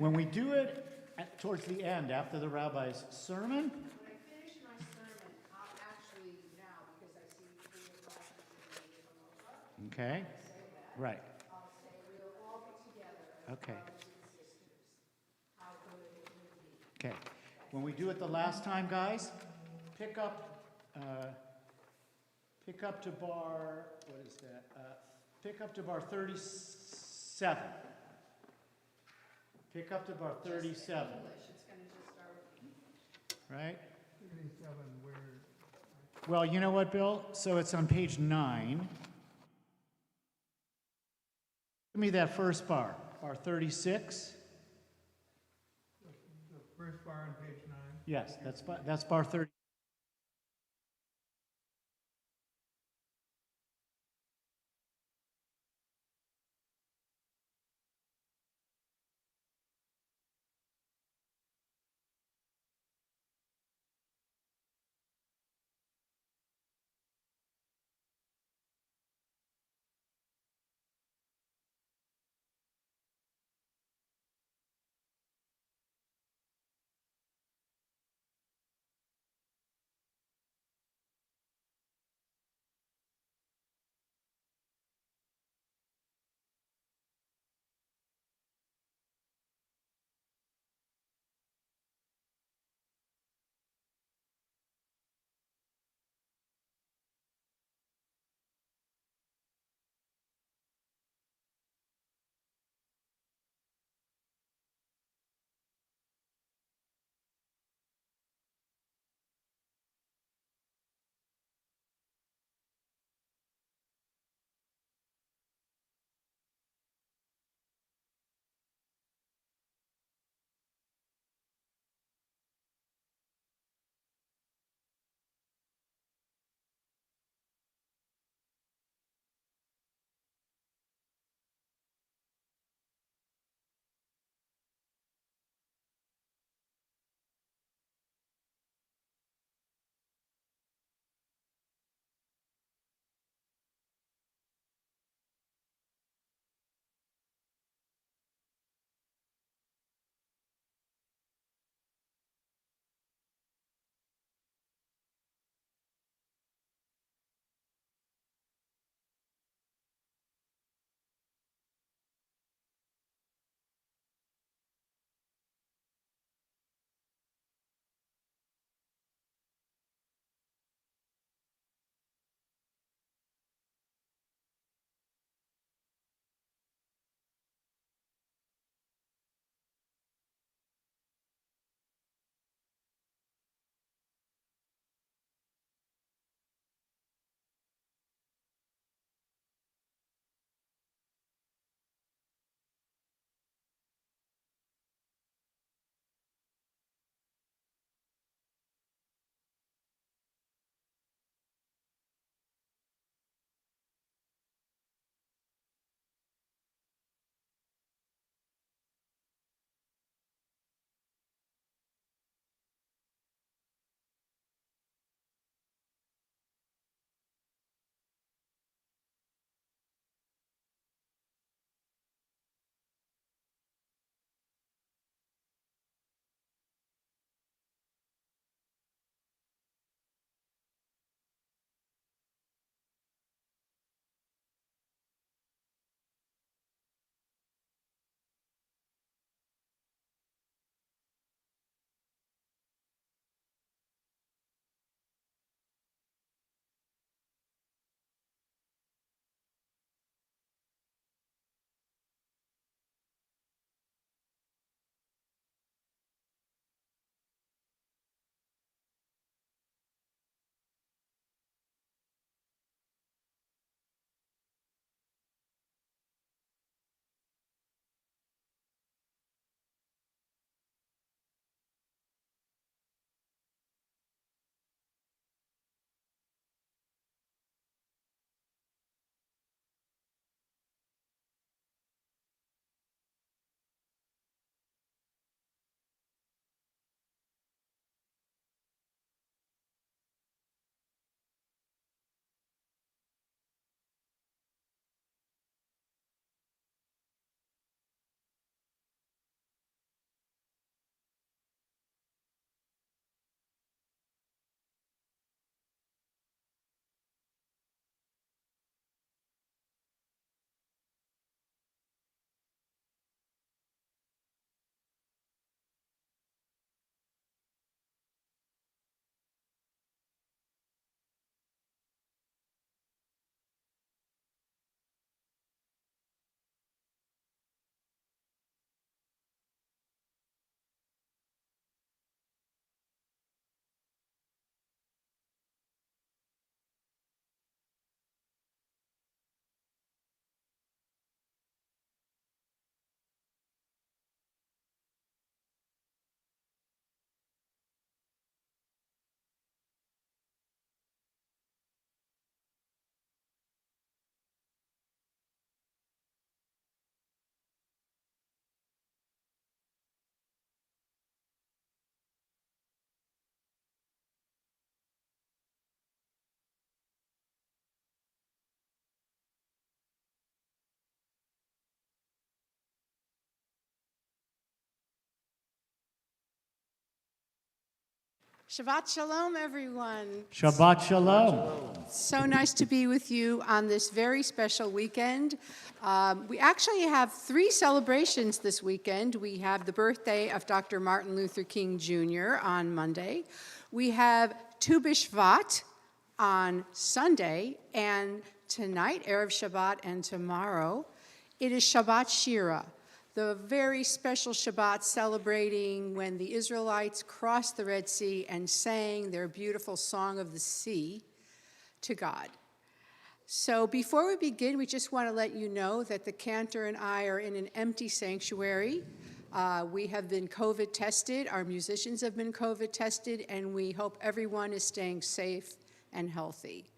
When we do it towards the end, after the rabbi's sermon, When I finish my sermon, I'll actually now, because I see 3 o'clock and the okay? say that, Right, I'll say we'll all get together as okay, brothers and sisters. How good it would be. okay. When we do it the last time, guys, pick up to bar, what is that? Pick up to bar 37. Pick up to bar 37, English, it's gonna just start with right? 37, where, Well, you know what, Bill? So it's on page 9. Give me that first bar, bar 36. the first bar on page 9. Yes, that's bar 30. Shabbat Shalom, everyone. Shabbat Shalom. So nice to be with you on this very special weekend. We actually have 3 celebrations this weekend. We have the birthday of Dr. Martin Luther King Jr. on Monday. We have Tu B'Shvat on Sunday, and tonight, Erev Shabbat, and tomorrow, it is Shabbat Shira, the very special Shabbat celebrating when the Israelites crossed the Red Sea and sang their beautiful Song of the Sea to God. So before we begin, we just want to let you know that the Cantor and I are in an empty sanctuary. We have been COVID tested, our musicians have been COVID tested, and we hope everyone is staying safe and healthy.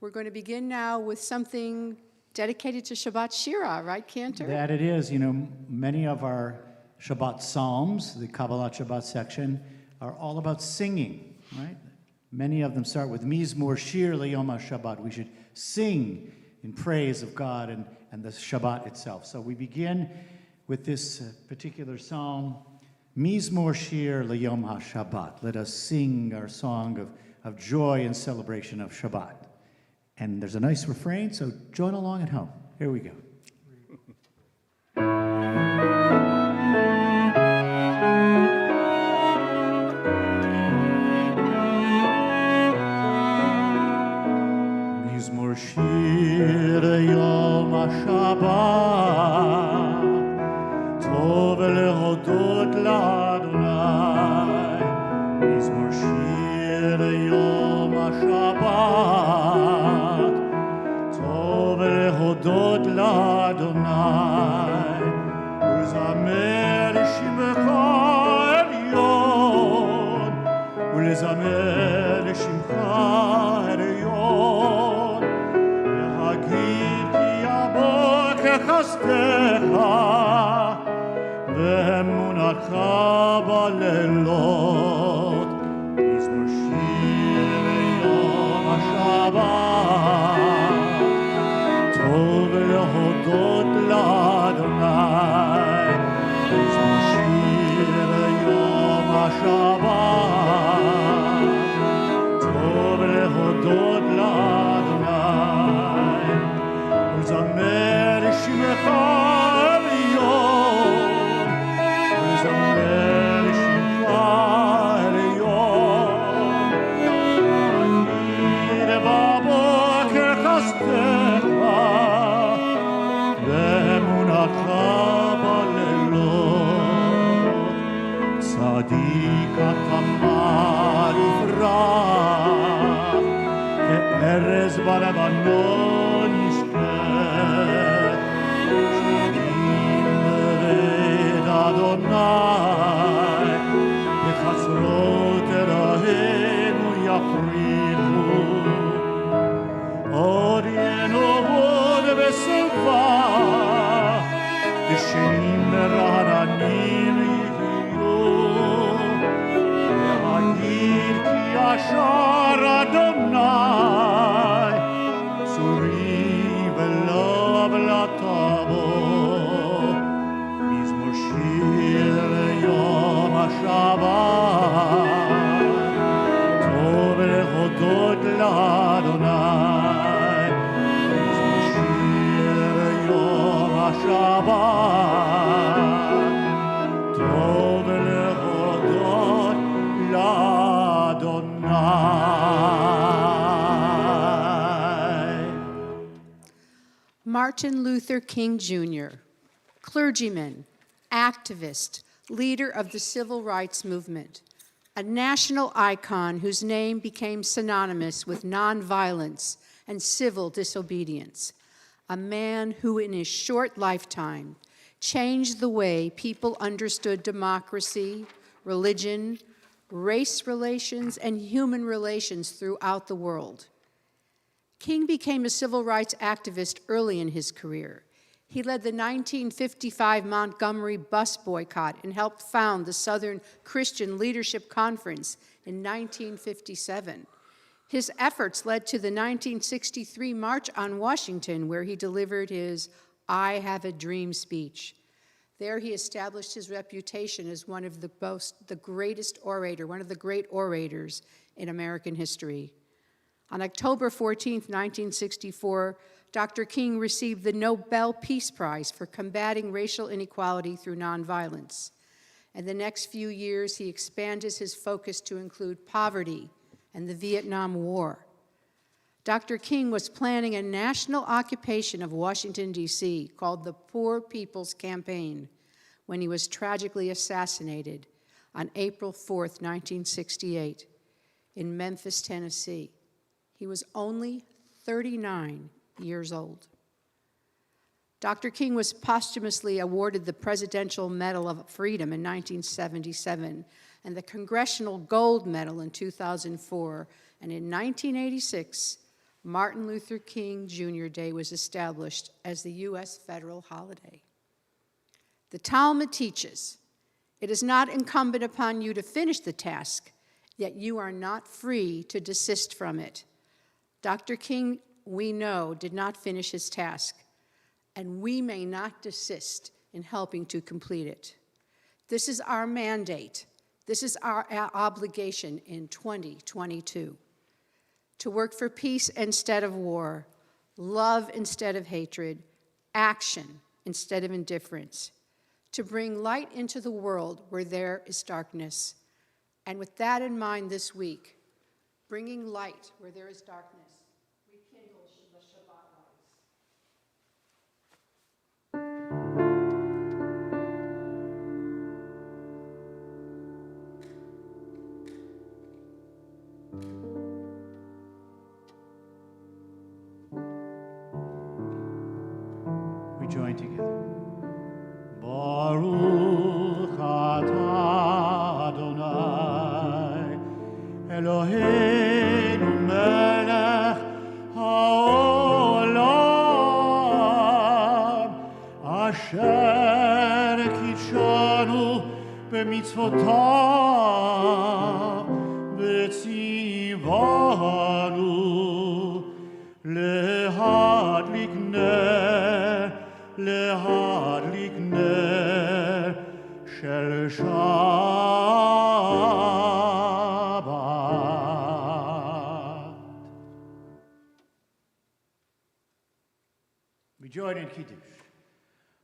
We're going to begin now with something dedicated to Shabbat Shira, right, Cantor? That it is. You know, many of our Shabbat Psalms, the Kabbalah Shabbat section, are all about singing, right? Many of them start with Mizmor Shir L'Yom HaShabbat. We should sing in praise of God and the Shabbat itself. So we begin with this particular psalm, Mizmor Shir L'Yom HaShabbat. Let us sing our song of joy and celebration of Shabbat. And there's a nice refrain, so join along at home. Here we go. Mizmor Shir Yom HaShabbat Tov lehodot l'Adonai Mizmor Shir Yom HaShabbat להודות לאדוני ולזמר לשמך עליון ולזמר לשמך עליון להגיד כי הבוקר חסדך ואמונתך בלילות מזמור שיר יום השבת טוב להודות לאדוני מזמור שיר יום השבת טוב להודות לאדוני ולזמר לשמך עליון ולזמר לשמך עליון להגיד בבוקר חסדך ואמונתך בלילות צדיק התמר יפרח כארז בלבנון ישקט שנים לבית אדוני בחצרות אלוהינו יפריחו עוד ינובון בשמחה ושנים רעננים יהיו להגיד כי ישר אדוני צורי ולא ולטבו מזמור שיר ליום השבת טוב להודות לאדוני מזמור שיר יום השבת טוב להודות לאדוני. Martin Luther King Jr., clergyman, activist, leader of the civil rights movement, a national icon whose name became synonymous with nonviolence and civil disobedience, a man who in his short lifetime changed the way people understood democracy, religion, race relations, and human relations throughout the world. King became a civil rights activist early in his career. He led the 1955 Montgomery bus boycott and helped found the Southern Christian Leadership Conference in 1957. His efforts led to the 1963 March on Washington, where he delivered his I Have a Dream speech. There he established his reputation as one of the great orators in American history. On October 14, 1964, Dr. King received the Nobel Peace Prize for combating racial inequality through nonviolence. In the next few years, he expanded his focus to include poverty and the Vietnam War. Dr. King was planning a national occupation of Washington, D.C., called the Poor People's Campaign, when he was tragically assassinated on April 4, 1968, in Memphis, Tennessee. He was only 39 years old. Dr. King was posthumously awarded the Presidential Medal of Freedom in 1977 and the Congressional Gold Medal in 2004, and in 1986, Martin Luther King Jr. Day was established as the U.S. federal holiday. The Talmud teaches, "It is not incumbent upon you to finish the task, yet you are not free to desist from it." Dr. King, we know, did not finish his task, and we may not desist in helping to complete it. This is our mandate. This is our obligation in 2022. To work for peace instead of war, love instead of hatred, action instead of indifference. To bring light into the world where there is darkness. And with that in mind this week, bringing light where there is darkness, rekindle the Shabbat lights. We join together. Baruch atah Adonai, Eloheinu melech haolam, asher kitshanu b'mitzvotav, v'tzivanu lehadlik ner shel Shabbat. We join in Kiddush.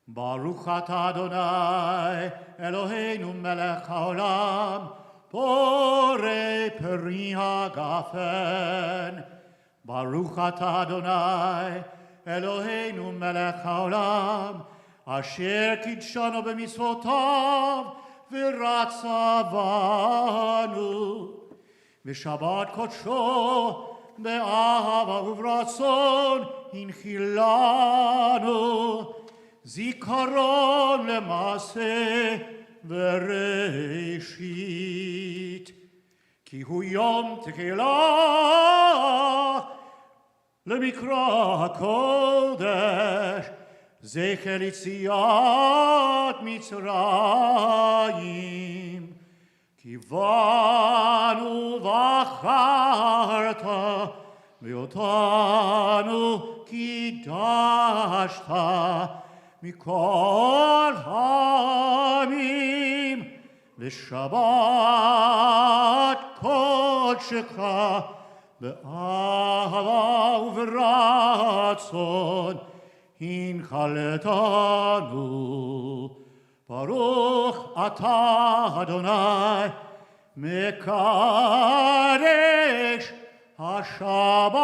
Baruch atah Adonai, Eloheinu melech haolam, borei peri hagafen. Baruch atah Adonai, Eloheinu melech haolam, asher kidshanu b'mitzvotav v'ratzavanu. V'shabbat kodsho be'ahava uvratzon hinchilanu. Zikaron le'maseh v'reishit. Ki hu yom tekilah למקרא הקודש, זכר יציאת מצרים, כי באנו בחרת, ואותנו קידשת מכל העמים, ושבת קודשך באהבה וברצון הנחלתנו. ברוך אתה אדוני מקדש השבת.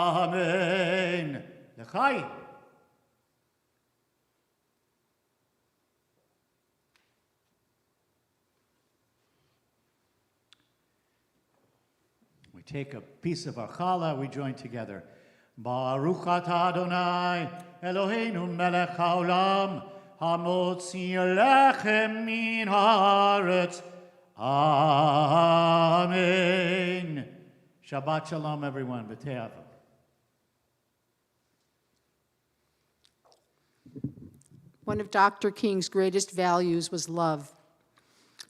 אמן. לחיים. Take a piece of our challah, we join together. Baruch atah Adonai, Eloheinu melech haolam, hamotzi lechem min haaretz. Amen. Shabbat shalom, everyone. B'te'ava. One of Dr. King's greatest values was love.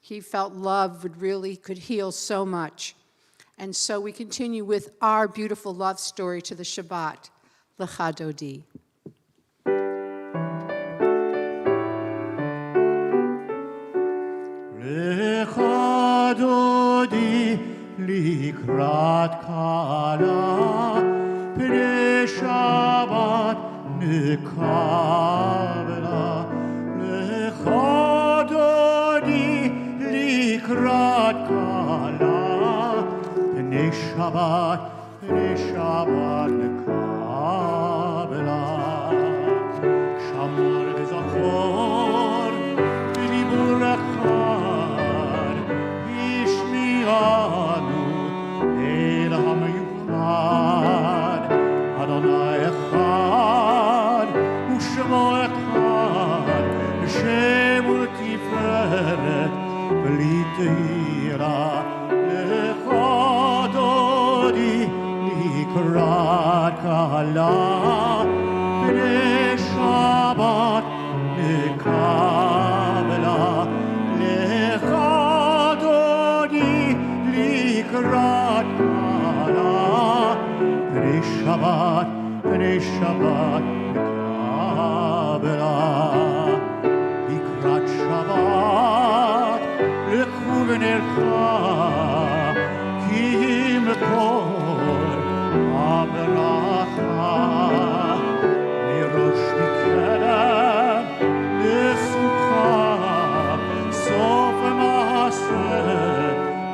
He felt love could heal so much. And so we continue with our beautiful love story to the Shabbat, Lecha Dodi. לקראת קלה, פני שבת נקבלה. לך דודי לקראת קלה, פני שבת נקבלה. שמור וזכור בדיבור אחד, השמיענו אל המיוחד. אדוני אחד ושמו אחד, שם ולתפארת בלי תהירה. לך דודי לקראת קלה, פני שבת נקבלה. לך דודי לקראת קלה, פני שבת נקבלה. לקראת שבת לכו ונלכה, כי מקור הברכה. מראש מקדם לשמחה, סוף מעשה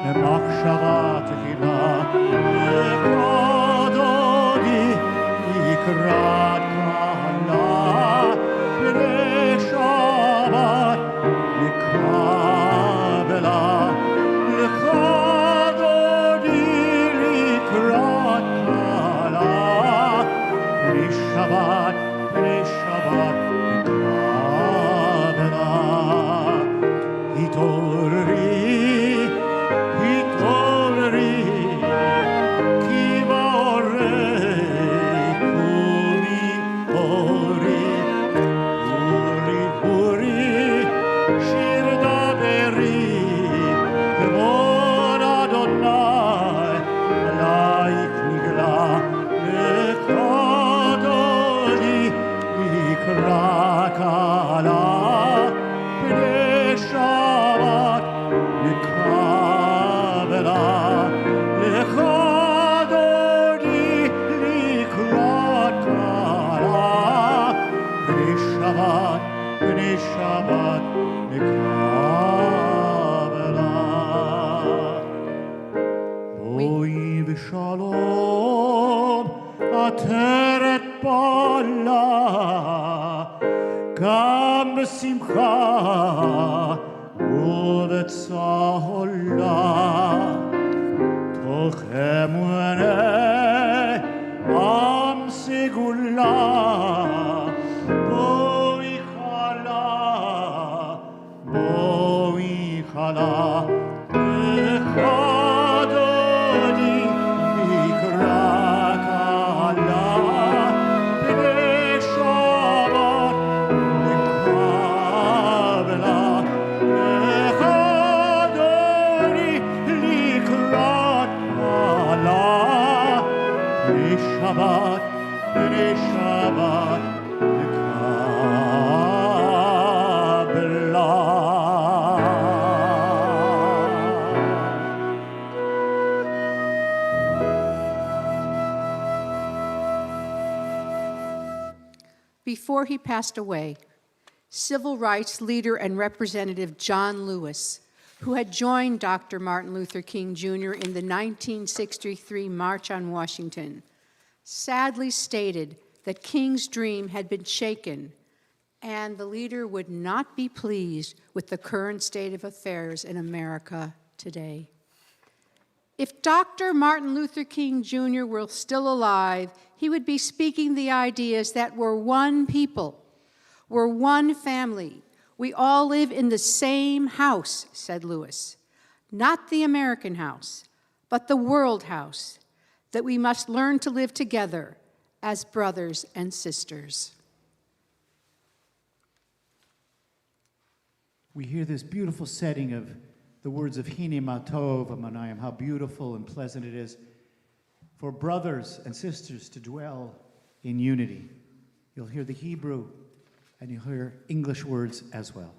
למחשבה תחילה. לך דודי לקראת קלה, פני שבת נקבלה. לך דודי לקראת קלה, פני שבת נקבלה. התעוררי, התעוררי, כי באורך קומי אורי. אורי, אורי, שיר דברי, כבוד אדוני עלייך נגלה. לך דודי לקראת קלה, פני שבת נקבלה. לך דודי לקראת קלה, פני שבת נקבלה. בואי ושלום עטרת בעלה, גם בשמחה ובצהלה. תוך אמונה עם סגולה, בואי חלה, בואי חלה. לך דודי לקראת קלה, פני שבת נקבלה. לך דודי לקראת קלה, פני שבת Before he passed away, civil rights leader and representative John Lewis, who had joined Dr. Martin Luther King Jr. in the 1963 March on Washington, sadly stated that King's dream had been shaken and the leader would not be pleased with the current state of affairs in America today. If Dr. Martin Luther King Jr. were still alive, he would be speaking the ideas that we're one people, we're one family. We all live in the same house, said Lewis, not the American house, but the world house, that we must learn to live together as brothers and sisters. We hear this beautiful setting of the words of Hine Matov Amanayim, how beautiful and pleasant it is for brothers and sisters to dwell in unity. You'll hear the Hebrew and you'll hear English words as well.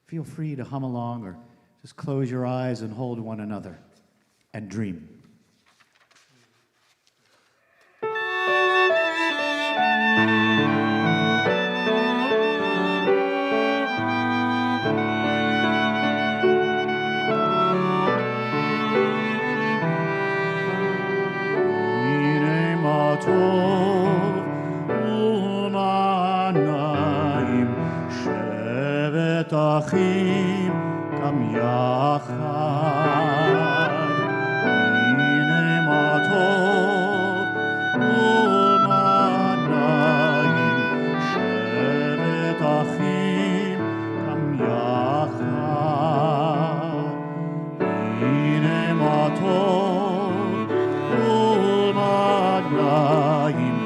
Feel free to hum along or just close your eyes and hold one another. and dream. אחים גם יחד, הנה מה טוב ומה נעים, שבת אחים גם יחד, הנה מה טוב ומה נעים,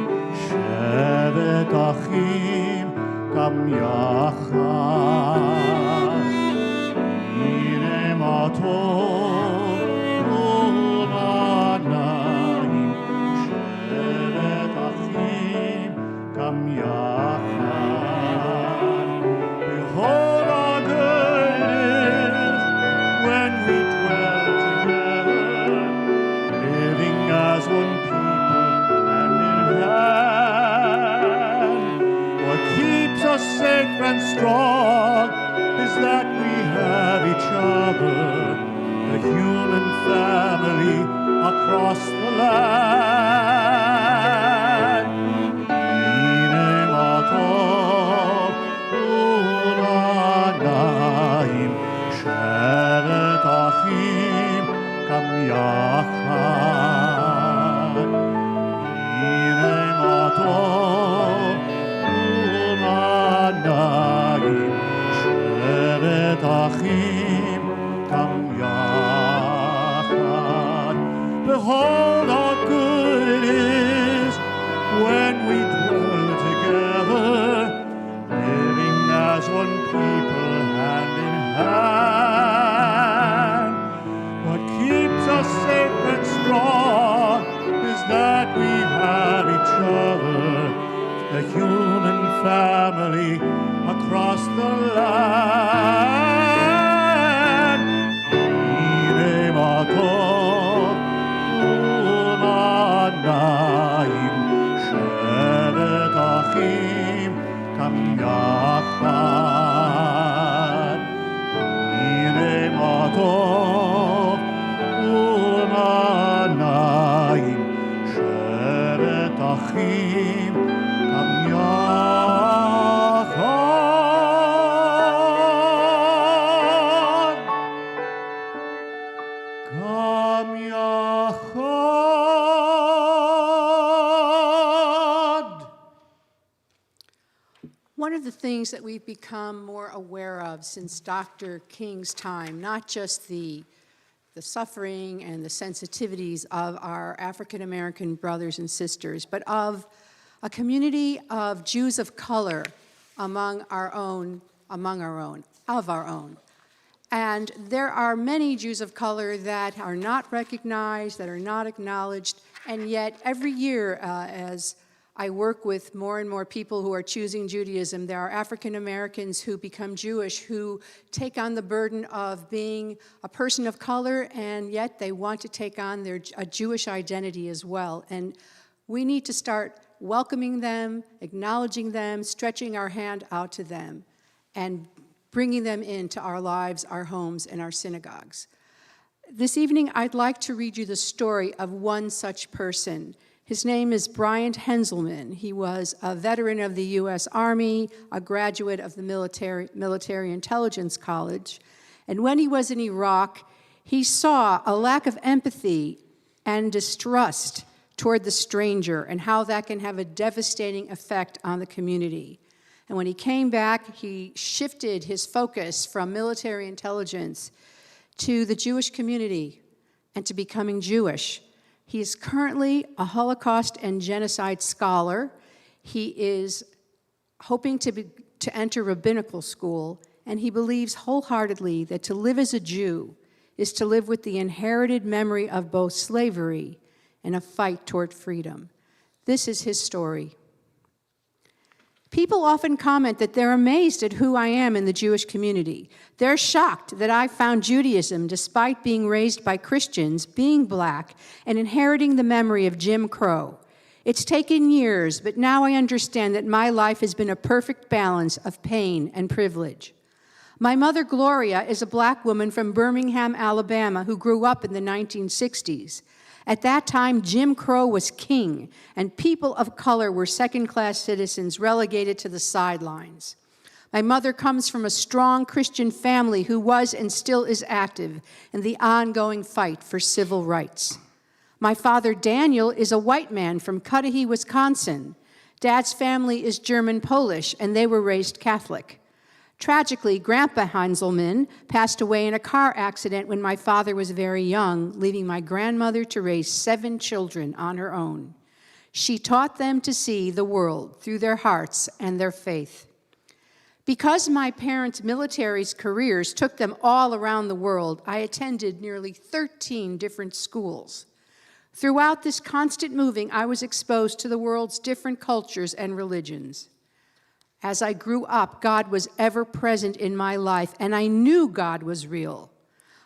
שבת אחים גם יחד. Safe and strong is that we have each other, the human family across the land. Hine ma tov u'lanayim, shevet achim kam yachad. Hine ma tov u'lanayim, shevet achim kam yachad. Behold how good it is when we dwell together, living as one people, hand in hand. What keeps us safe and strong is that we have each other, the human family across the land. Hine ma tov u'lanayim, shevet achim kam yachad. Hine ma tov u'lanayim, shevet achim kam yachad. Kam yachad. One of the things that we've become more aware of since Dr. King's time, not just the suffering and the sensitivities of our African American brothers and sisters, but of a community of Jews of color among our own. And there are many Jews of color that are not recognized, that are not acknowledged, and yet every year as I work with more and more people who are choosing Judaism, there are African Americans who become Jewish who take on the burden of being a person of color, and yet they want to take on a Jewish identity as well. And we need to start welcoming them, acknowledging them, stretching our hand out to them, and bringing them into our lives, our homes, and our synagogues. This evening, I'd like to read you the story of one such person. His name is Bryant Henselman. He was a veteran of the U.S. Army, a graduate of the Military Intelligence College. And when he was in Iraq, he saw a lack of empathy and distrust toward the stranger and how that can have a devastating effect on the community. And when he came back, he shifted his focus from military intelligence to the Jewish community and to becoming Jewish. He is currently a Holocaust and genocide scholar. He is hoping to enter rabbinical school, and he believes wholeheartedly that to live as a Jew is to live with the inherited memory of both slavery and a fight toward freedom. This is his story. People often comment that they're amazed at who I am in the Jewish community. They're shocked that I found Judaism, despite being raised by Christians, being black, and inheriting the memory of Jim Crow. It's taken years, but now I understand that my life has been a perfect balance of pain and privilege. My mother, Gloria, is a black woman from Birmingham, Alabama, who grew up in the 1960s. At that time, Jim Crow was king, and people of color were second-class citizens relegated to the sidelines. My mother comes from a strong Christian family who was and still is active in the ongoing fight for civil rights. My father, Daniel, is a white man from Cudahy, Wisconsin. Dad's family is German-Polish, and they were raised Catholic. Tragically, Grandpa Henselman passed away in a car accident when my father was very young, leaving my grandmother to raise 7 children on her own. She taught them to see the world through their hearts and their faith. Because my parents' military careers took them all around the world, I attended nearly 13 different schools. Throughout this constant moving, I was exposed to the world's different cultures and religions. As I grew up, God was ever present in my life, and I knew God was real.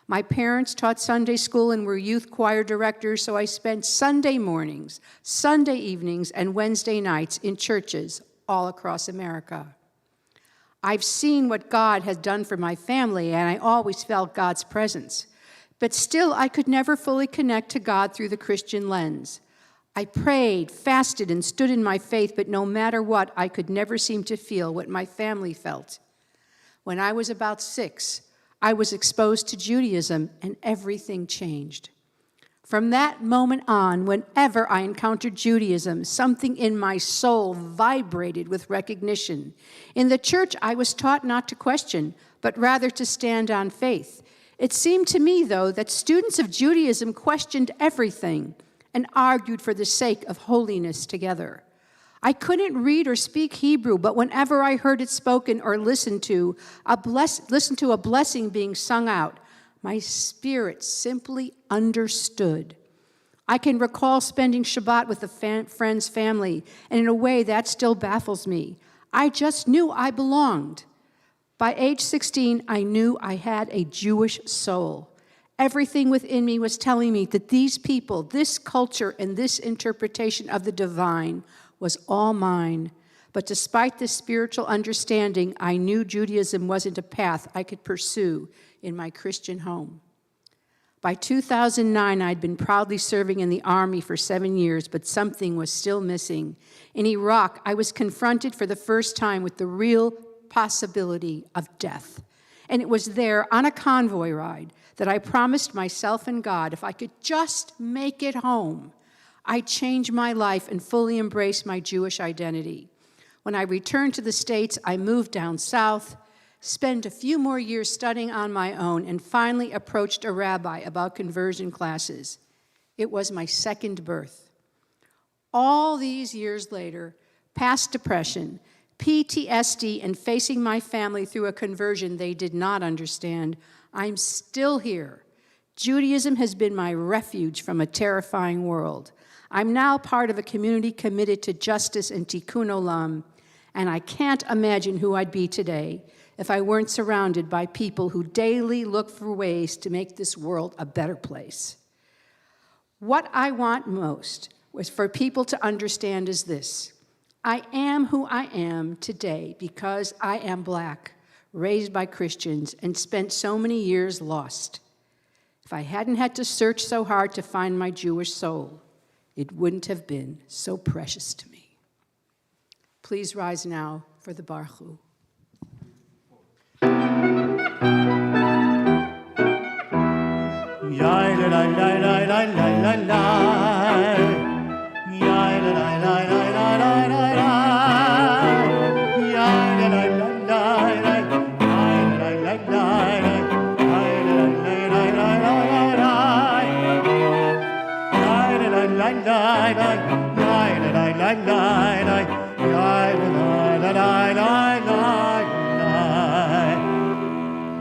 My parents taught Sunday school and were youth choir directors, so I spent Sunday mornings, Sunday evenings, and Wednesday nights in churches all across America. I've seen what God has done for my family, and I always felt God's presence. But still, I could never fully connect to God through the Christian lens. I prayed, fasted, and stood in my faith, but no matter what, I could never seem to feel what my family felt. When I was about 6, I was exposed to Judaism, and everything changed. From that moment on, whenever I encountered Judaism, something in my soul vibrated with recognition. In the church, I was taught not to question, but rather to stand on faith. It seemed to me, though, that students of Judaism questioned everything and argued for the sake of holiness together. I couldn't read or speak Hebrew, but whenever I heard it spoken or listened to a blessing being sung out, my spirit simply understood. I can recall spending Shabbat with a friend's family, and in a way that still baffles me. I just knew I belonged. By age 16, I knew I had a Jewish soul. Everything within me was telling me that these people, this culture, and this interpretation of the divine was all mine. But despite this spiritual understanding, I knew Judaism wasn't a path I could pursue in my Christian home. By 2009, I'd been proudly serving in the Army for 7 years, but something was still missing. In Iraq, I was confronted for the first time with the real possibility of death. And it was there on a convoy ride that I promised myself and God, if I could just make it home, I'd change my life and fully embrace my Jewish identity. When I returned to the States, I moved down south, spent a few more years studying on my own, and finally approached a rabbi about conversion classes. It was my second birth. All these years later, past depression, PTSD, and facing my family through a conversion they did not understand, I'm still here. Judaism has been my refuge from a terrifying world. I'm now part of a community committed to justice and tikkun olam, and I can't imagine who I'd be today if I weren't surrounded by people who daily look for ways to make this world a better place. What I want most was for people to understand is this: I am who I am today because I am black, raised by Christians, and spent so many years lost. If I hadn't had to search so hard to find my Jewish soul, it wouldn't have been so precious to me. Please rise now for the Baruch Hu.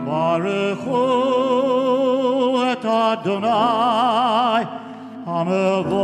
Baruch Hu et Adonai HaMevorach.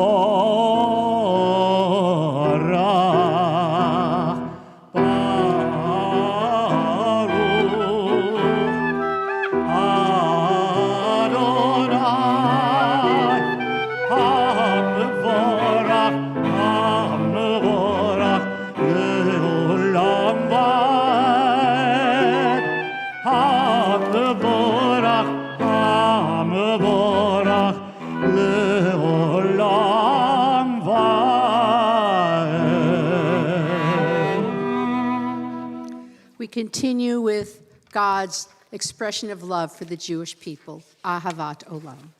continue with God's expression of love for the Jewish people, Ahavat Olam.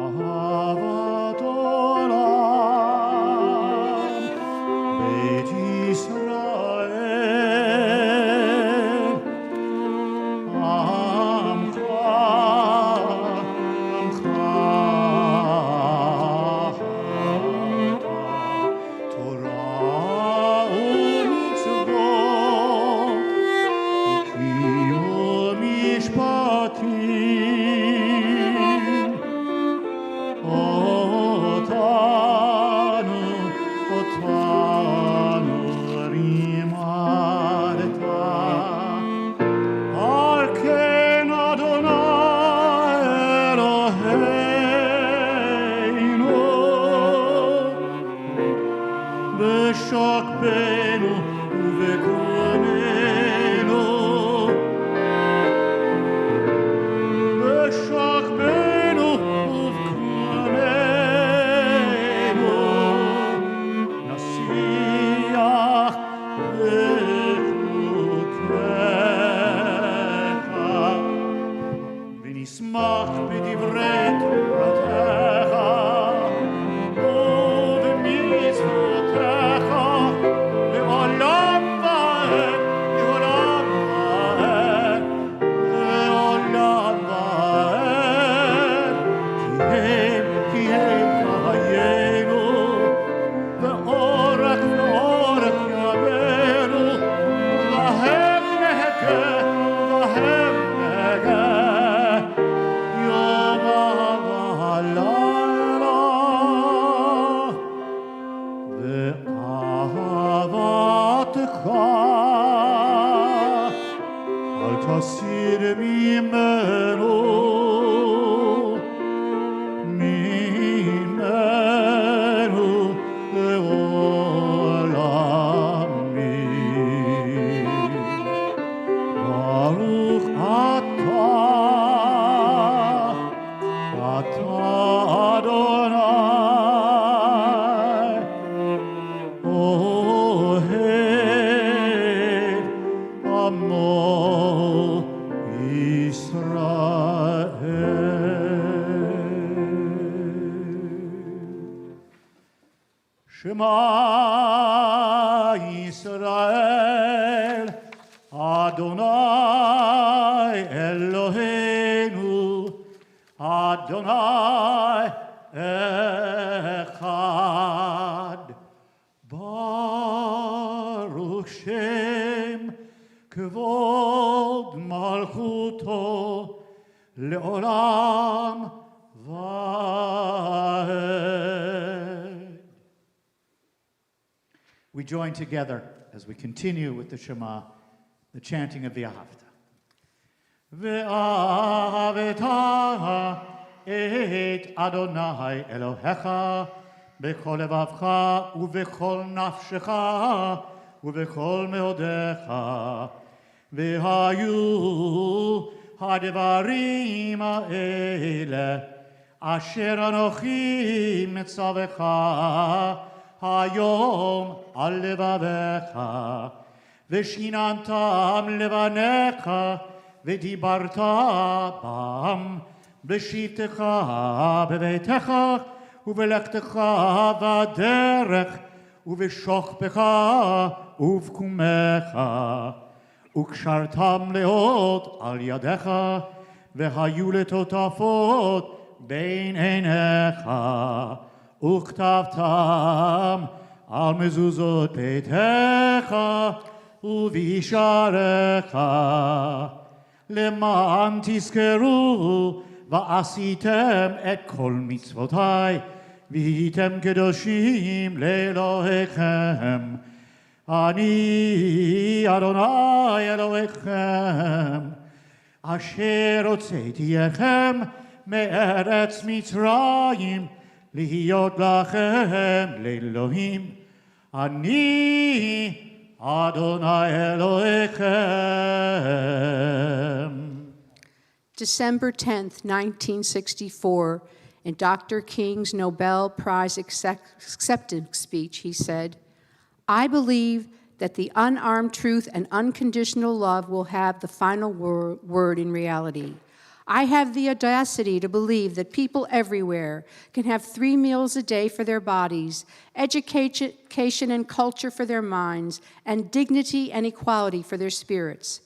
אהבת עולם, בית ישראל, עמך, עמך, תורה ומצוות, וקיימו משפטים, אותנו רימדת, על כן אדוני אלוהינו, בשוכבנו ובגרוננו, בשוכבנו ובגרוננו, נשיח בחוקיך, ונשמח בדברי תורתך ובמצוותיך לעולם ועד, לעולם ועד, לעולם ועד, כי הם חיינו, ואורך ואורך ימינו, להם נחכה, להם נחכה, יום ולילה, ואהבתך אל תסיר ממנו, ממנו לעולמים. ברוך אתה, אתה אדוני, אוהב עמו ישראל. שמע ישראל, אדוני אלוהינו, אדוני אחד. ברוך שם כבוד מלכותו לעולם ועד. We join together as we continue with the Shema, the chanting of the Ahavta. ואהבת את אדוני אלוהיך בכל לבבך ובכל נפשך ובכל מאודיך. והיו הדברים האלה אשר אנוכי מצווך היום על לבביך, ושיננתם לבניך ודיברת בם בשבתך בביתך ובלכתך בדרך ובשוכבך ובקומך, וקשרתם לאות על ידיך, והיו לטוטפות בין עיניך, וכתבתם על מזוזות ביתך ובישעריך, למען תזכרו ועשיתם את כל מצוותי, והייתם קדושים לאלוהיכם. אני אדוני אלוהיכם, אשר הוצאתי אתכם מארץ מצרים, להיות לכם לאלוהים. אני אדוני אלוהיכם. December 10th, 1964, in Dr. King's Nobel Prize acceptance speech, he said, "I believe that the unarmed truth and unconditional love will have the final word in reality. I have the audacity to believe that people everywhere can have 3 meals a day for their bodies, education and culture for their minds, and dignity and equality for their spirits.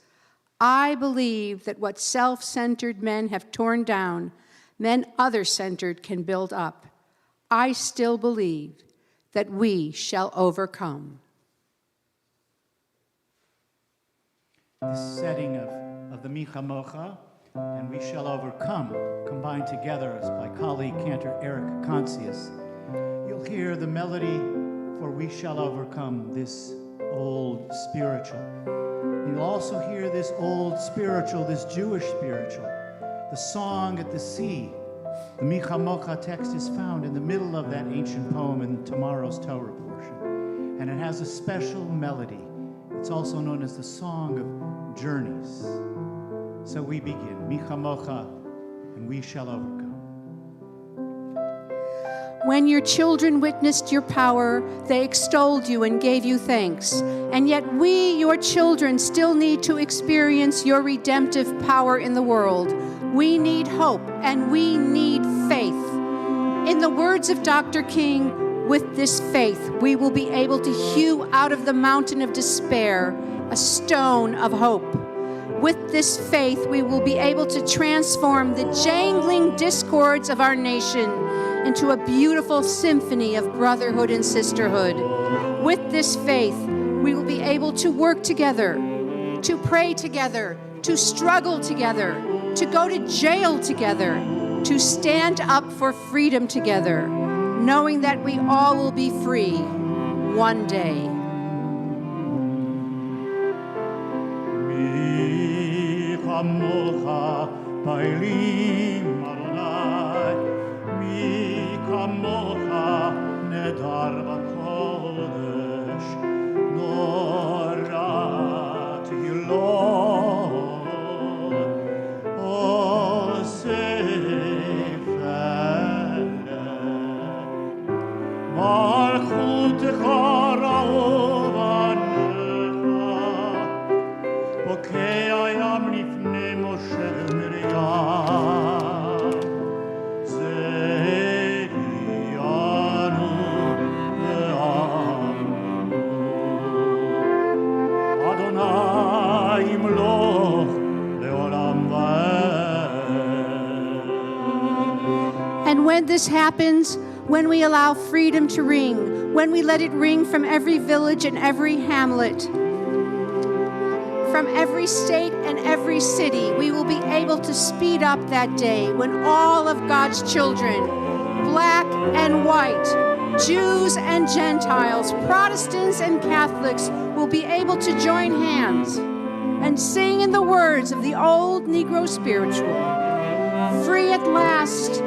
I believe that what self-centered men have torn down, men other-centered can build up. I still believe that we shall overcome." The setting of the Micha and We Shall Overcome, combined together as by colleague Cantor Eric Concius. You'll hear the melody for We Shall Overcome, this old spiritual. You'll also hear this old spiritual, this Jewish spiritual, the song at the sea. The Micha text is found in the middle of that ancient poem in tomorrow's Torah portion, and it has a special melody. It's also known as the Song of Journeys. So we begin, Micha and We Shall Overcome. When your children witnessed your power, they extolled you and gave you thanks. And yet we, your children, still need to experience your redemptive power in the world. We need hope and we need faith. In the words of Dr. King, with this faith, we will be able to hew out of the mountain of despair a stone of hope. With this faith, we will be able to transform the jangling discords of our nation into a beautiful symphony of brotherhood and sisterhood. With this faith, we will be able to work together, to pray together, to struggle together, to go to jail together, to stand up for freedom together, knowing that we all will be free one day. Mocha Bailim Adonai Mi Kamocha Nedar Bakodesh Nora to you, Lord O Seifele Malchutecha Raovanecha Bokei Ayam Lifnei Moshe Miriam Zeianu Le'amu Adonai Imloch Le'olam Va'ed. And when this happens, when we allow freedom to ring, when we let it ring from every village and every hamlet, from every state and every city, we will be able to speed up that day when all of God's children, black and white, Jews and Gentiles, Protestants and Catholics, will be able to join hands and sing in the words of the old Negro spiritual. Free at last,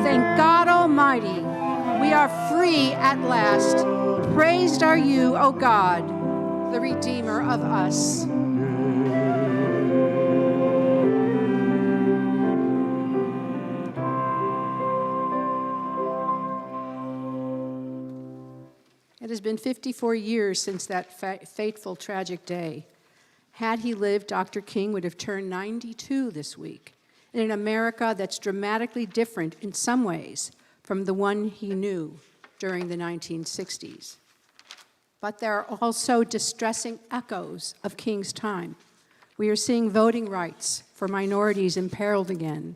thank God Almighty, we are free at last. Praised are you, O God, the Redeemer of us. It has been 54 years since that fateful, tragic day. Had he lived, Dr. King would have turned 92 this week, in an America that's dramatically different in some ways from the one he knew during the 1960s. But there are also distressing echoes of King's time. We are seeing voting rights for minorities imperiled again,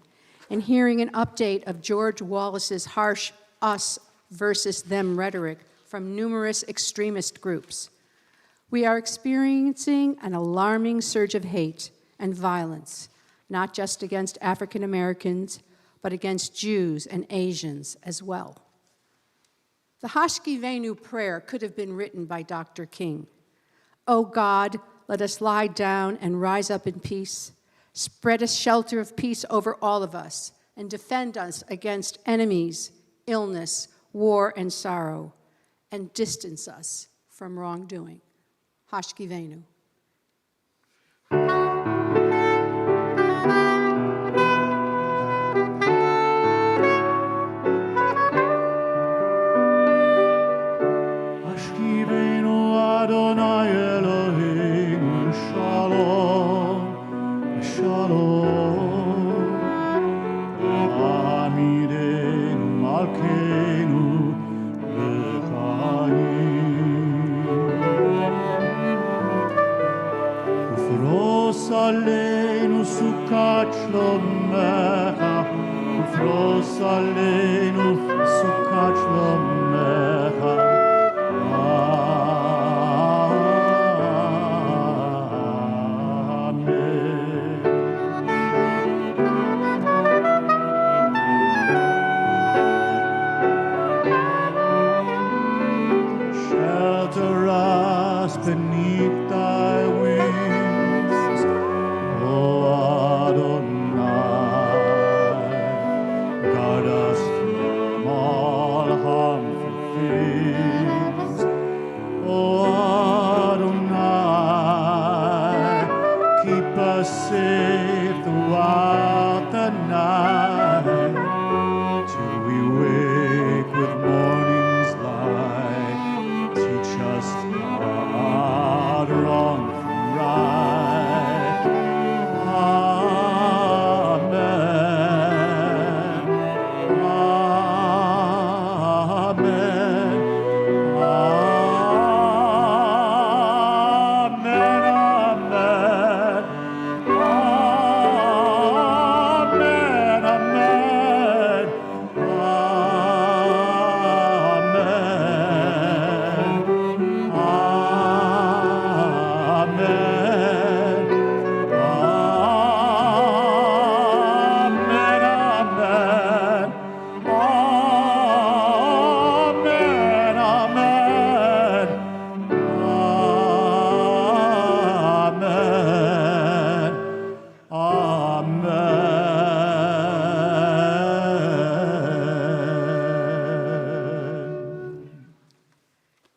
and hearing an update of George Wallace's harsh us versus them rhetoric from numerous extremist groups. We are experiencing an alarming surge of hate and violence, not just against African Americans, but against Jews and Asians as well. The Hashkivenu prayer could have been written by Dr. King. O God, let us lie down and rise up in peace. Spread a shelter of peace over all of us and defend us against enemies, illness, war, and sorrow, and distance us from wrongdoing. Hashkivenu. שלומך, ופרוס עלינו סוכת שלומך. Shelter us beneath thy wings, O Adonai. Guard us from all harmful things, O Adonai. Keep us safe throughout the night, till we wake with morning's light. Teach us not wrong from right. Amen. Amen.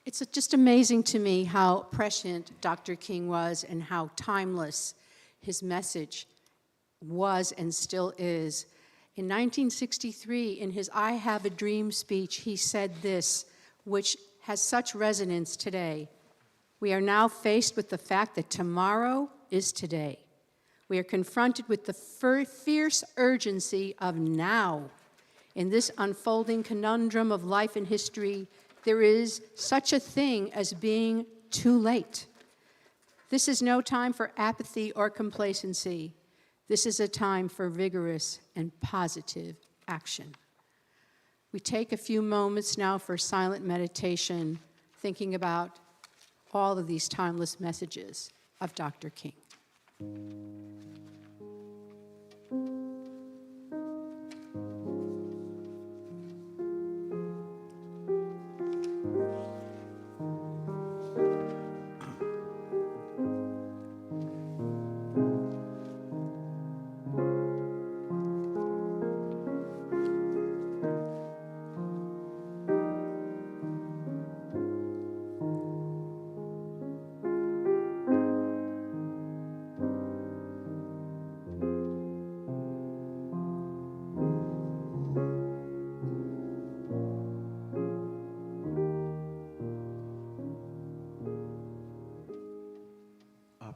It's just amazing to me how prescient Dr. King was and how timeless his message was and still is. In 1963, in his I Have a Dream speech, he said this, which has such resonance today. We are now faced with the fact that tomorrow is today. We are confronted with the fierce urgency of now. In this unfolding conundrum of life and history, there is such a thing as being too late. This is no time for apathy or complacency. This is a time for vigorous and positive action. We take a few moments now for silent meditation, thinking about all of these timeless messages of Dr. King.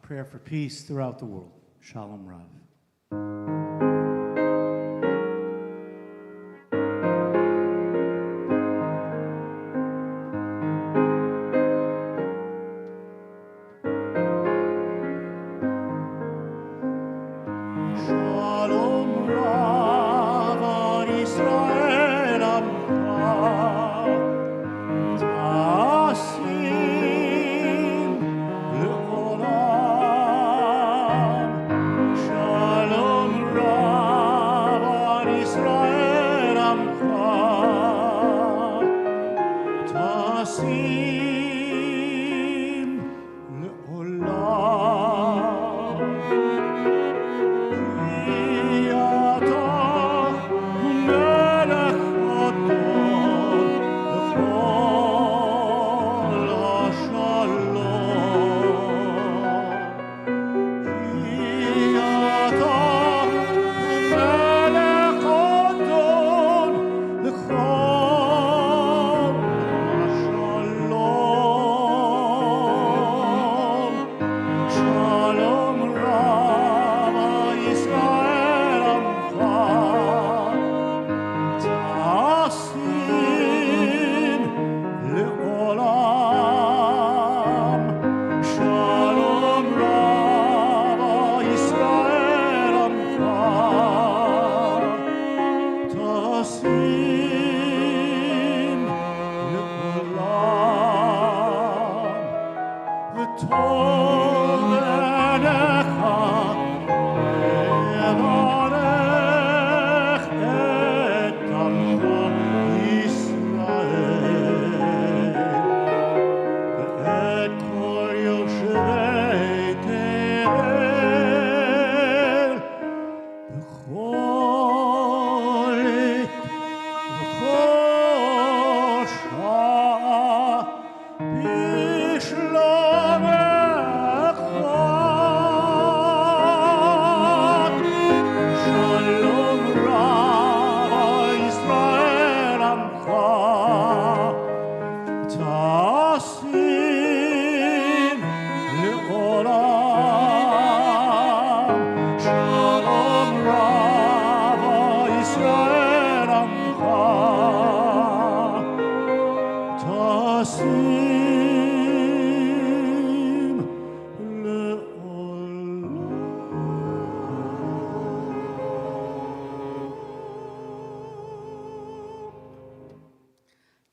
Prayer for peace throughout the world. Shalom Rav. Shalom Rav on Israel Amcha, Tasim le'olam.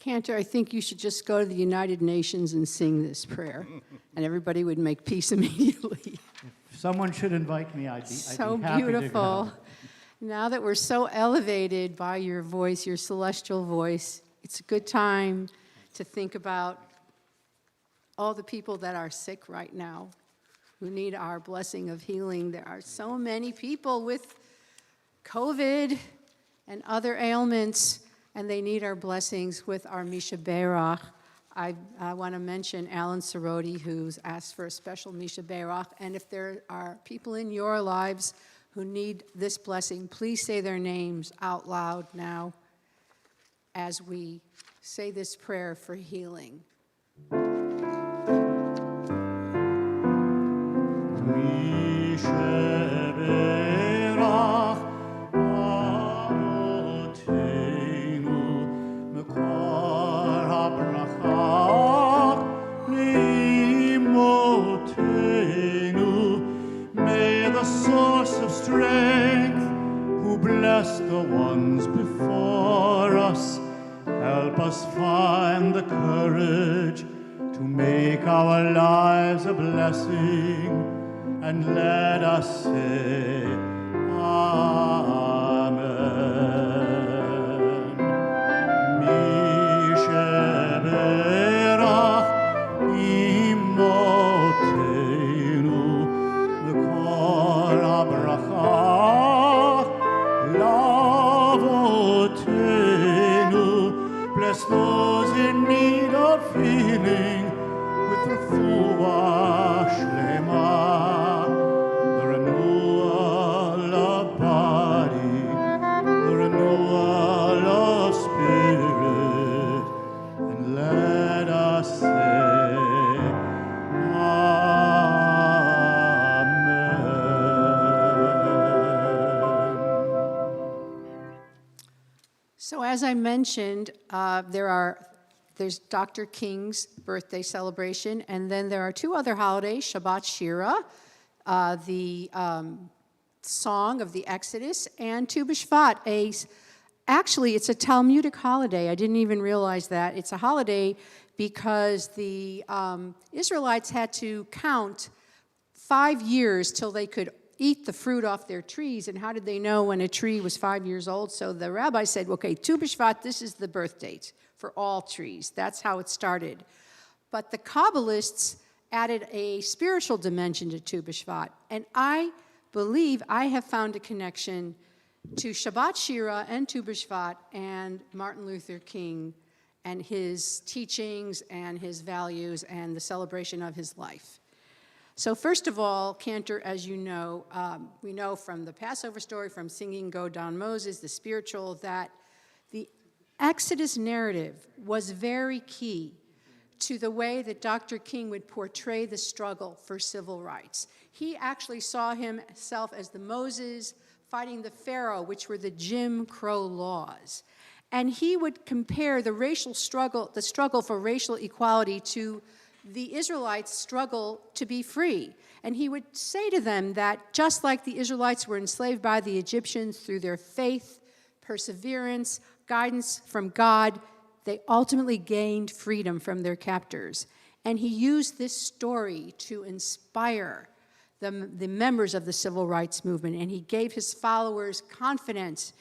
Cantor, I think you should just go to the United Nations and sing this prayer, and everybody would make peace immediately. If someone should invite me, I'd So be happy beautiful. to go. Now that we're so elevated by your voice, your celestial voice, it's a good time to think about all the people that are sick right now, who need our blessing of healing. There are so many people with COVID and other ailments, and they need our blessings with our Misha Berach. I want to mention Alan Soroti, who's asked for a special Misha Berach, and if there are people in your lives who need this blessing, please say their names out loud now as we say this prayer for healing. Bless the ones before us. Help us find the courage to make our lives a blessing, and let us say, Amen. Misheberach imotenu v'kol habracha bless those in need of healing with refuah shlema, the renewal of body, the renewal of spirit, and let us say, Amen. So as I mentioned, there's Dr. King's birthday celebration, and then there are two other holidays, Shabbat Shira, the Song of the Exodus, and Tu B'Shvat. Actually, it's a Talmudic holiday. I didn't even realize that. It's a holiday because the Israelites had to count 5 years till they could eat the fruit off their trees. And how did they know when a tree was 5 years old? So the rabbi said, okay, Tu B'Shvat, this is the birth date for all trees. That's how it started. But the Kabbalists added a spiritual dimension to Tu B'Shvat. And I believe I have found a connection to Shabbat Shira and Tu B'Shvat and Martin Luther King and his teachings and his values and the celebration of his life. So first of all, Cantor, as you know, we know from the Passover story, from singing Go Down Moses, the spiritual, that the Exodus narrative was very key to the way that Dr. King would portray the struggle for civil rights. He actually saw himself as the Moses fighting the Pharaoh, which were the Jim Crow laws. And he would compare the racial struggle, the struggle for racial equality, to the Israelites' struggle to be free. And he would say to them that just like the Israelites were enslaved by the Egyptians through their faith, perseverance, guidance from God, they ultimately gained freedom from their captors. And he used this story to inspire the members of the civil rights movement, and he gave his followers confidence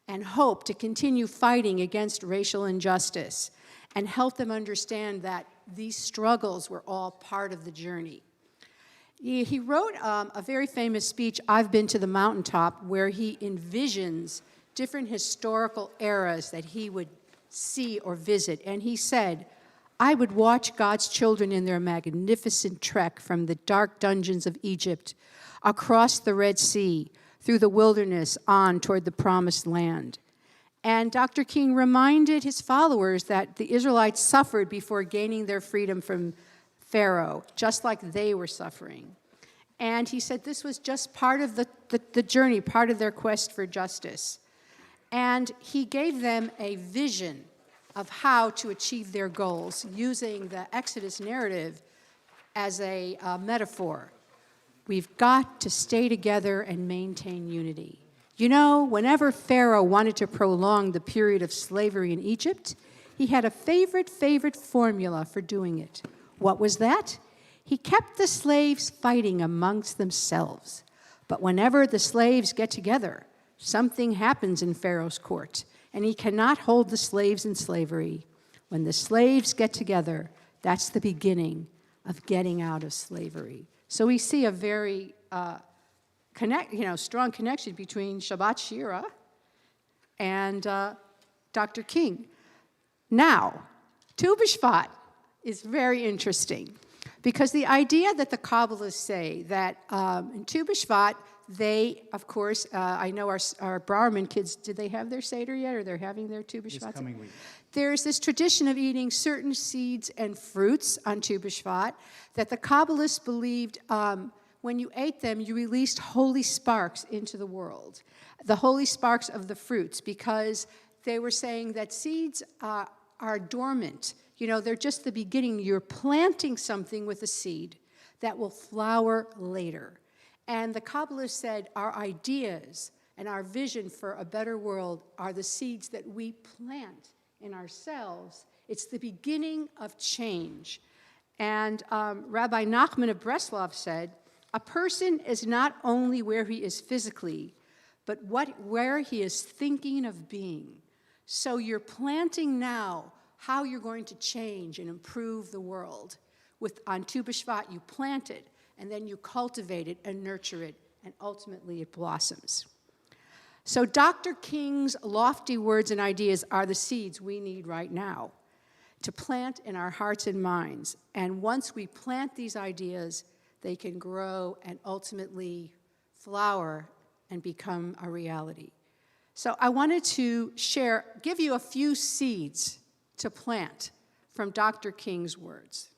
and hope to continue fighting against racial injustice and help them understand that these struggles were all part of the journey. He wrote a very famous speech, I've Been to the Mountaintop, where he envisions different historical eras that he would see or visit. And he said, I would watch God's children in their magnificent trek from the dark dungeons of Egypt, across the Red Sea, through the wilderness, on toward the promised land. And Dr. King reminded his followers that the Israelites suffered before gaining their freedom from Pharaoh, just like they were suffering. And he said this was just part of the journey, part of their quest for justice. And he gave them a vision of how to achieve their goals using the Exodus narrative as a metaphor. We've got to stay together and maintain unity. You know, whenever Pharaoh wanted to prolong the period of slavery in Egypt, he had a favorite formula for doing it. What was that? He kept the slaves fighting amongst themselves. But whenever the slaves get together, something happens in Pharaoh's court, and he cannot hold the slaves in slavery. When the slaves get together, that's the beginning of getting out of slavery. So we see a very strong connection between Shabbat Shira and Dr. King. Now, Tu B'Shvat is very interesting because the idea that the Kabbalists say that in Tu B'Shvat, they, of course, I know our Brahmin kids, did they have their Seder yet, or they're having their Tu B'Shvat? This coming week. There's this tradition of eating certain seeds and fruits on Tu B'Shvat that the Kabbalists believed when you ate them, you released holy sparks into the world, the holy sparks of the fruits, because they were saying that seeds are dormant. You know, they're just the beginning. You're planting something with a seed that will flower later. And the Kabbalists said our ideas and our vision for a better world are the seeds that we plant in ourselves. It's the beginning of change. And Rabbi Nachman of Breslov said, a person is not only where he is physically, but where he is thinking of being. So you're planting now how you're going to change and improve the world. On Tu B'Shvat, you plant it, and then you cultivate it and nurture it, and ultimately it blossoms. So Dr. King's lofty words and ideas are the seeds we need right now to plant in our hearts and minds. And once we plant these ideas, they can grow and ultimately flower and become a reality. So I wanted to give you a few seeds to plant from Dr. King's words.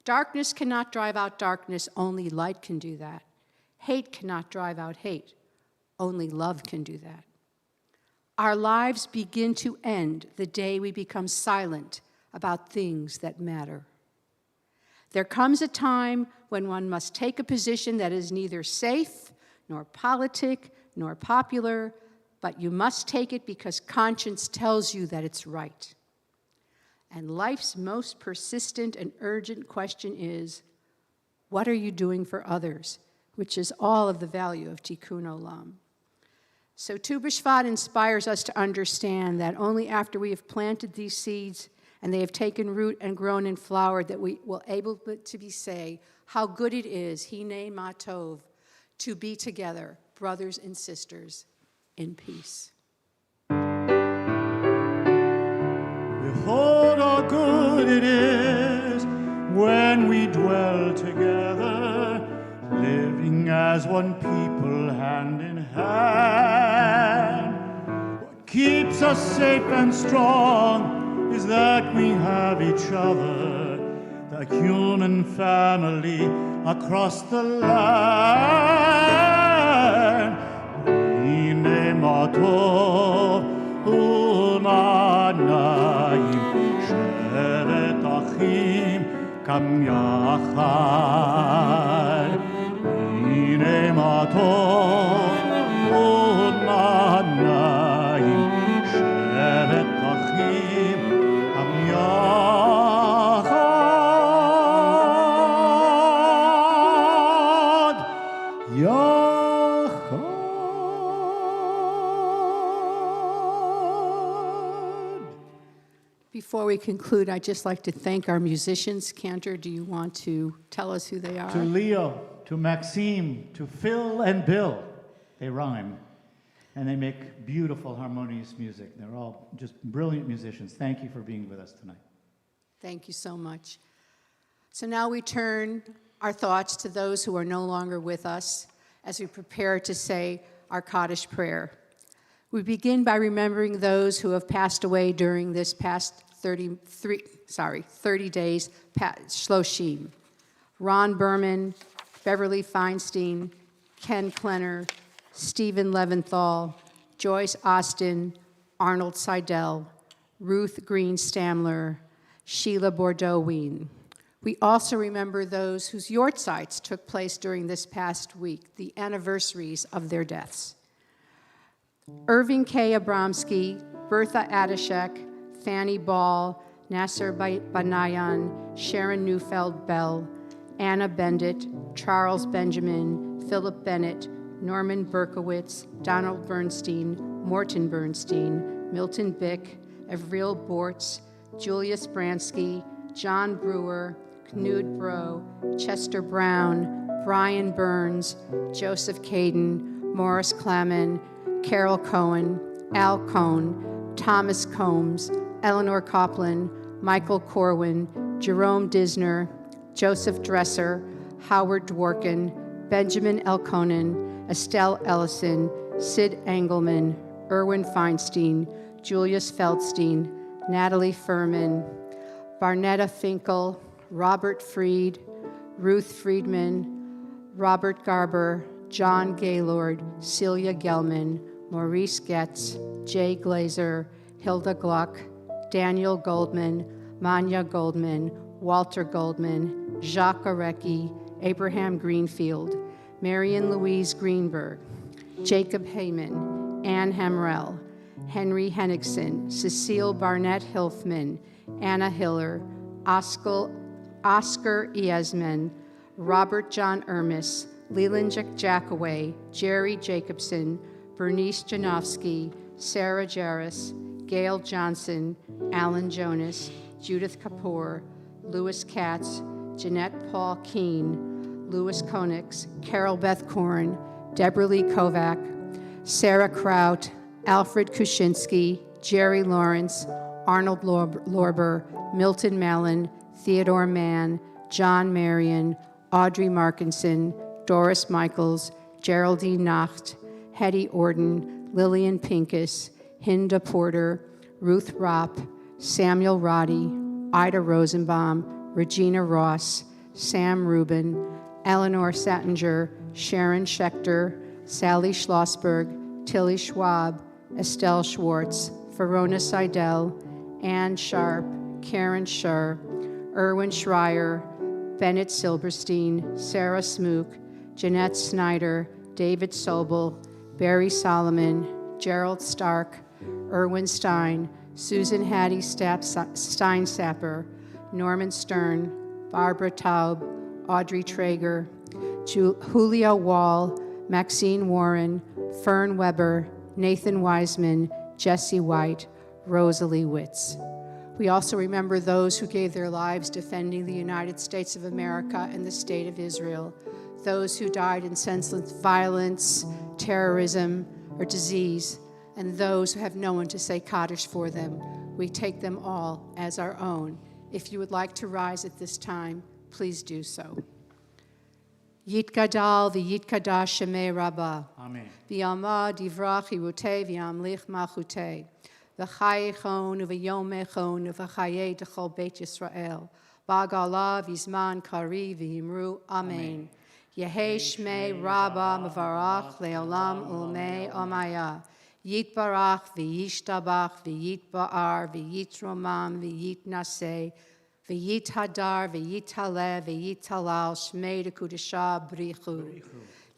Darkness cannot drive out darkness, only light can do that. Hate cannot drive out hate, only love can do that. Our lives begin to end the day we become silent about things that matter. There comes a time when one must take a position that is neither safe, nor politic, nor popular, but you must take it because conscience tells you that it's right. And life's most persistent and urgent question is, what are you doing for others? Which is all of the value of Tikkun Olam. So Tu B'Shvat inspires us to understand that only after we have planted these seeds and they have taken root and grown and flowered that we will able to say how good it is, Hinei Ma Tov, to be together, brothers and sisters, in peace. Behold how good it is when we dwell together, living as one people, hand in hand. What keeps us safe and strong is that we have each other, the human family across the land. Hinei ma tov u'manayim shevet achim kam yachad. Hinei ma tov u'manayim shevet achim kam yachad. Before we conclude, I'd just like to thank our musicians. Cantor, do you want to tell us who they are? To Leo, to Maxime, to Phil and Bill. They rhyme. And they make beautiful, harmonious music. They're all just brilliant musicians. Thank you for being with us tonight. Thank you so much. So now we turn our thoughts to those who are no longer with us as we prepare to say our Kaddish prayer. We begin by remembering those who have passed away during this past 30 days, Shloshim. Ron Berman, Beverly Feinstein, Ken Klenner, Stephen Leventhal, Joyce Austin, Arnold Seidel, Ruth Green Stamler, Sheila Bordeaux-Wien. We also remember those whose yortzites took place during this past week, the anniversaries of their deaths. Irving K. Abramsky, Bertha Adashek, Fanny Ball, Nasser Banayan, Sharon Neufeld Bell, Anna Bendit, Charles Benjamin, Philip Bennett, Norman Berkowitz, Donald Bernstein, Morton Bernstein, Milton Bick, Avril Bortz, Julius Bransky, John Brewer, Knud Bro, Chester Brown, Brian Burns, Joseph Caden, Morris Clamon, Carol Cohen, Al Cohn, Thomas Combs, Eleanor Copeland, Michael Corwin, Jerome Disner, Joseph Dresser, Howard Dworkin, Benjamin Elkonen, Estelle Ellison, Sid Engelman, Erwin Feinstein, Julius Feldstein, Natalie Furman, Barnetta Finkel, Robert Freed, Ruth Friedman, Robert Garber, John Gaylord, Celia Gelman, Maurice Getz, Jay Glazer, Hilda Gluck, Daniel Goldman, Manya Goldman, Walter Goldman, Jacques Arecki, Abraham Greenfield, Marion Louise Greenberg, Jacob Heyman, Ann Hamrell, Henry Hennickson, Cecile Barnett Hilfman, Anna Hiller, Oscar Iasman, Robert John Ermis, Leland Jackaway, Jerry Jacobson, Bernice Janowski, Sarah Jarris, Gail Johnson, Alan Jonas, Judith Kapoor, Louis Katz, Jeanette Paul Keene, Louis Konix, Carol Beth Korn, Deborah Lee Kovac, Sarah Kraut, Alfred Kuczynski, Jerry Lawrence, Arnold Lorber, Milton Mallon, Theodore Mann, John Marion, Audrey Markinson, Doris Michaels, Geraldine Nacht, Hetty Orden, Lillian Pincus, Hinda Porter, Ruth Ropp, Samuel Roddy, Ida Rosenbaum, Regina Ross, Sam Rubin, Eleanor Sattinger, Sharon Schechter, Sally Schlossberg, Tilly Schwab, Estelle Schwartz, Verona Seidel, Ann Sharp, Karen Schur, Erwin Schreier, Bennett Silberstein, Sarah Smook, Jeanette Snyder, David Sobel, Barry Solomon, Gerald Stark, Erwin Stein, Susan Hattie Steinsapper, Norman Stern, Barbara Taub, Audrey Traeger, Julio Wall, Maxine Warren, Fern Weber, Nathan Wiseman, Jesse White, Rosalie Witz. We also remember those who gave their lives defending the United States of America and the State of Israel, those who died in senseless violence, terrorism, or disease, and those who have no one to say Kaddish for them. We take them all as our own. If you would like to rise at this time, please do so. Yitgadal v'yitkadash shemei Rabbah. Amen. V'yama divrach yirutei v'yamlich malchutei. V'chayechon v'yomechon v'chayei d'chol Beit Yisrael. Ba'gala v'zman kari v'yimru. Amen. Yehei shmei Rabbah mevarach le'olam ulmei amaya. Yitbarach v'yishtabach v'yitba'ar v'yitromam v'yitnaseh. V'yit hadar, v'yit haleh, v'yit halal, shmei dekudesha brichu.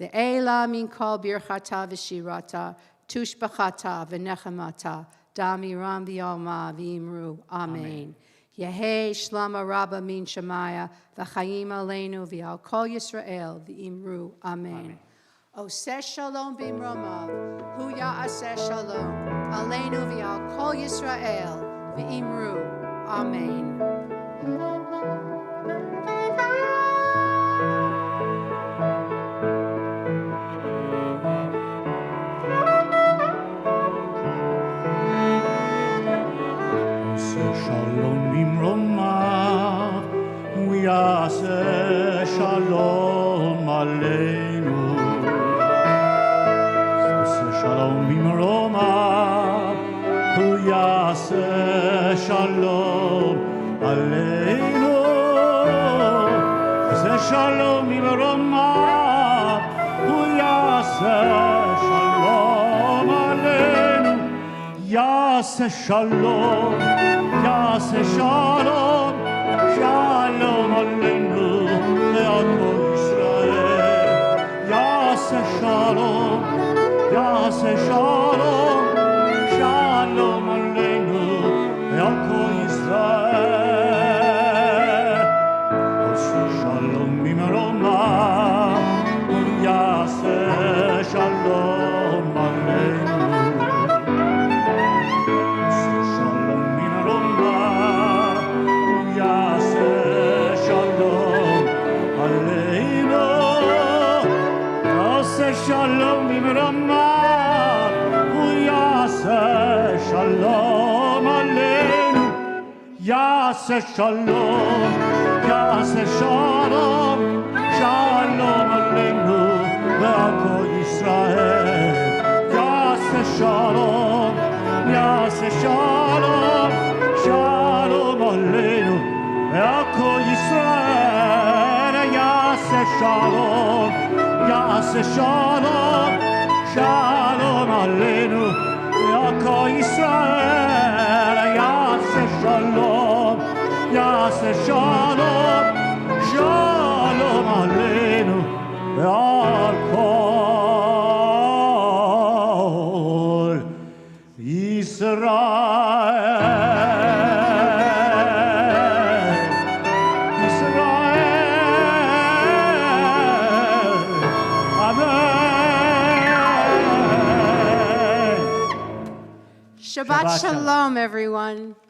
Le'ela min kol birchata v'shirata, tushbachata v'nechemata, damiram v'yalma v'imru. Amen. Yehei shlama rabba min shemaya, v'chayim aleinu v'al kol Yisrael v'imru. Amen. Oseh shalom b'imromav, hu ya'aseh shalom, aleinu v'al kol Yisrael v'imru. Amen. Shalom bimromav, v'yaseh shalom aleinu. Shalom bimromav, v'yaseh shalom aleinu. Shalom bimromav, v'yaseh shalom aleinu. Yaseh shalom, Yaseh shalom, shalom aleinu le'al kol Yisrael. Yaseh shalom, Yaseh shalom, shalom aleinu le'al יעשה שלום, יעשה שלום, שלום עלינו ועל כל ישראל. יעשה שלום, יעשה שלום, שלום עלינו ועל כל ישראל. יעשה שלום, יעשה שלום, שלום עלינו ועל כל ישראל. יעשה שלום, יעשה שלום, שלום עלינו ועל כל ישראל. ישראל, אמן. Shabbat Shabbat Shalom, everyone.